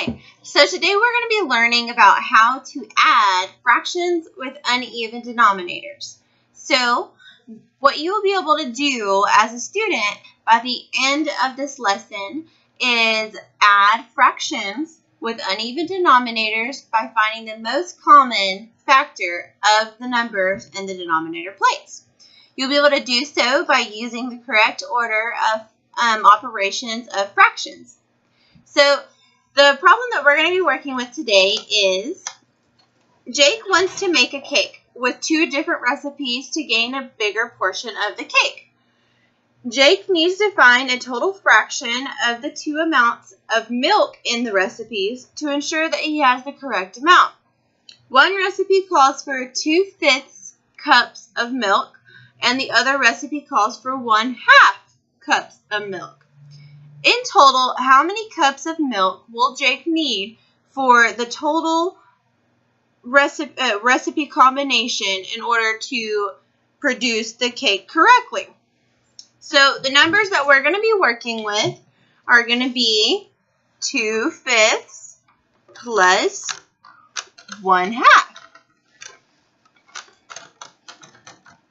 Hi, so today we're going to be learning about how to add fractions with uneven denominators. So what you will be able to do as a student by the end of this lesson is add fractions with uneven denominators by finding the most common factor of the numbers in the denominator place. You'll be able to do so by using the correct order of operations of fractions. So the problem that we're going to be working with today is Jake wants to make a cake with two different recipes to gain a bigger portion of the cake. Jake needs to find a total fraction of the two amounts of milk in the recipes to ensure that he has the correct amount. One recipe calls for 2/5 cups of milk, and the other recipe calls for 1/2 cups of milk. In total, how many cups of milk will Jake need for the total recipe combination in order to produce the cake correctly? So the numbers that we're going to be working with are going to be 2/5 plus 1/2,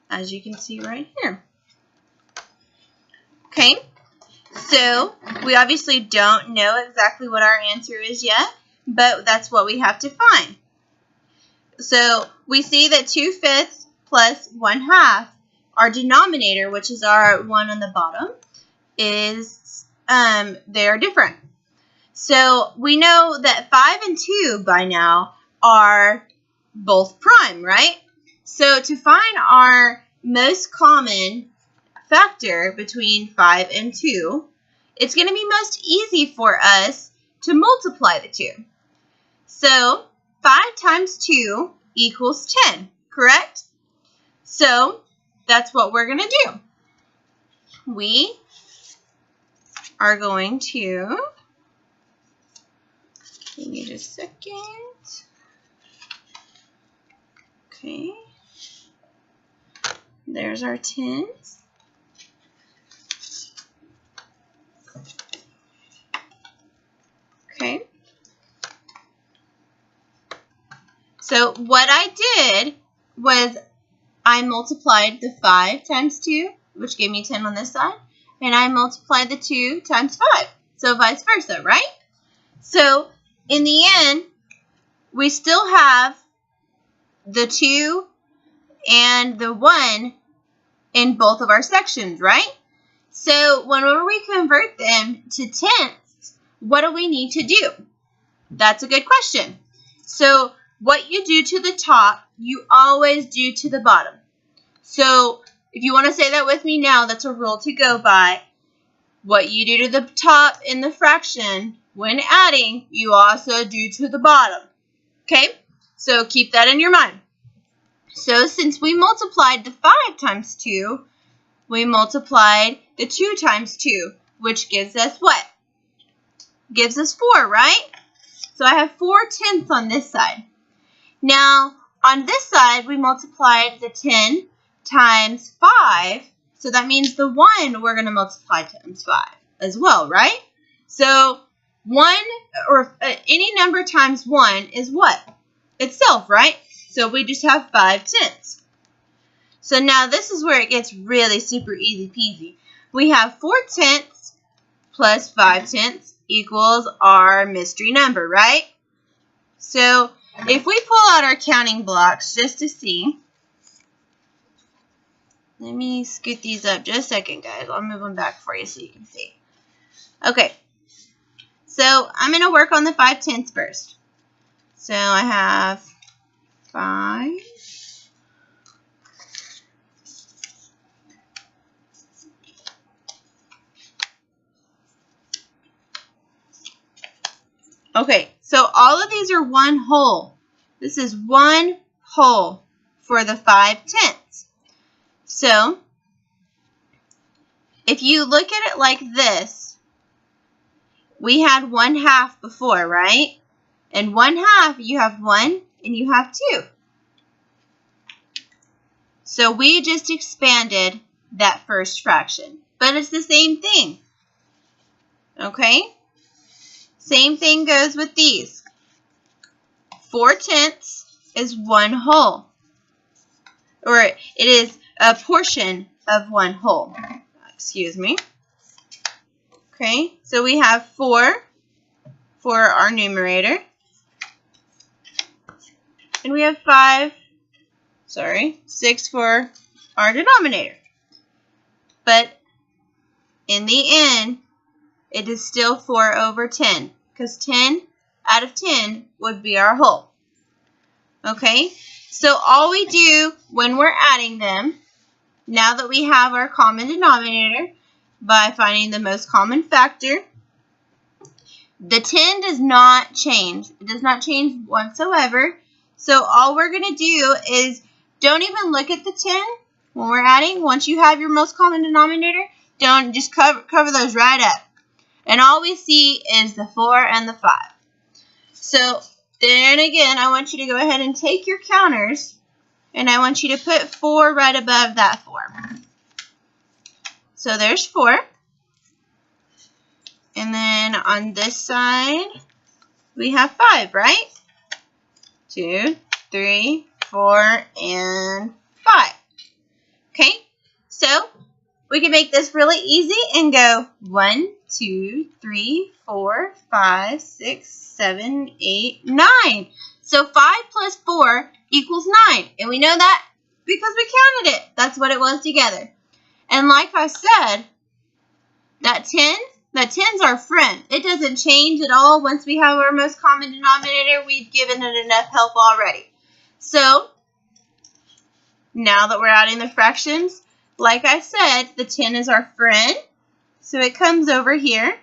as you can see right here. Okay. So we obviously don't know exactly what our answer is yet, but that's what we have to find. So we see that 2/5 plus 1/2, our denominator, which is our one on the bottom, is they're different. So we know that 5 and 2 by now are both prime, right? So to find our most common factor between 5 and 2, it's going to be most easy for us to multiply the two. So 5 times 2 equals 10, correct? So that's what we're going to do. We are going to, give me just a second. Okay. There's our 10s. Okay. So what I did was I multiplied the 5 times 2, which gave me 10 on this side, and I multiplied the 2 times 5, so vice versa, right? So in the end, we still have the 2 and the 1 in both of our sections, right? So whenever we convert them to tenths, what do we need to do? That's a good question. So what you do to the top, you always do to the bottom. So if you want to say that with me now, that's a rule to go by. What you do to the top in the fraction, when adding, you also do to the bottom. Okay? So keep that in your mind. So since we multiplied the 5 times 2, we multiplied the 2 times 2, which gives us what? Gives us 4, right? So I have 4/10 on this side. Now, on this side, we multiplied the 10 times 5, so that means the 1 we're going to multiply times 5 as well, right? So 1 or any number times 1 is what? Itself, right? So we just have 5/10. So now this is where it gets really super easy peasy. We have 4/10 plus 5/10 equals our mystery number, right? So if we pull out our counting blocks just to see, let me scoot these up just a second, guys. I'll move them back for you so you can see. Okay, so I'm going to work on the 5/10 first. So I have 5. Okay, so all of these are one whole. This is one whole for the 5/10. So if you look at it like this, we had 1/2 before, right? And 1/2, you have 1 and you have 2. So we just expanded that first fraction, but it's the same thing. Okay? Same thing goes with these. 4/10 is 1 whole. Or it is a portion of 1 whole. Excuse me. Okay, so we have 4 for our numerator. And we have 6 for our denominator. But in the end, it is still 4/10, because 10 out of 10 would be our whole. Okay, so all we do when we're adding them, now that we have our common denominator, by finding the most common factor, the 10 does not change. It does not change whatsoever. So all we're going to do is don't even look at the 10 when we're adding. Once you have your most common denominator, don't just cover those right up. And all we see is the 4 and the 5. So then again, I want you to go ahead and take your counters, and I want you to put 4 right above that 4. So there's 4. And then on this side, we have 5, right? 2, 3, 4, and 5. Okay, so we can make this really easy and go 1, 2, 3, 4, 5, 6, 7, 8, 9. So 5 plus 4 equals 9. And we know that because we counted it. That's what it was together. And like I said, that 10's our friend. It doesn't change at all. Once we have our most common denominator, we've given it enough help already. So now that we're adding the fractions, like I said, the 10 is our friend. So it comes over here.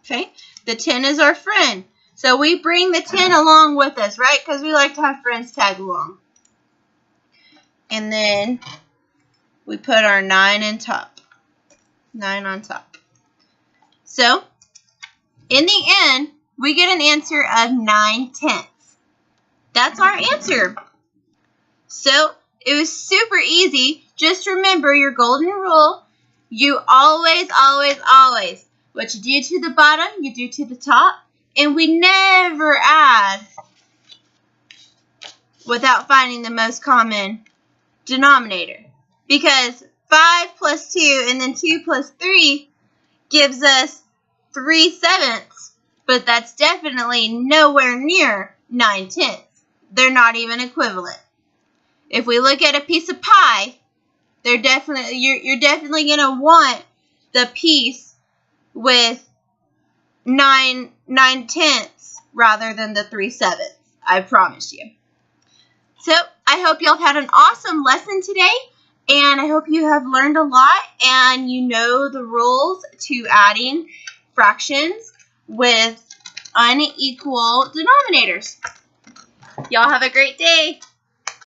Okay, the 10 is our friend. So we bring the 10 along with us, right? Because we like to have friends tag along. And then we put our 9 on top. 9 on top. So in the end, we get an answer of 9/10. That's our answer. So it was super easy. Just remember your golden rule. You always, always, always, what you do to the bottom, you do to the top. And we never add without finding the most common denominator. Because 5 plus 2 and then 2 plus 3 gives us 3/7. But that's definitely nowhere near 9/10. They're not even equivalent. If we look at a piece of pie, you're definitely going to want the piece with 9/10 rather than the 3/7. I promise you. So I hope y'all had an awesome lesson today, and I hope you have learned a lot and you know the rules to adding fractions with unequal denominators. Y'all have a great day.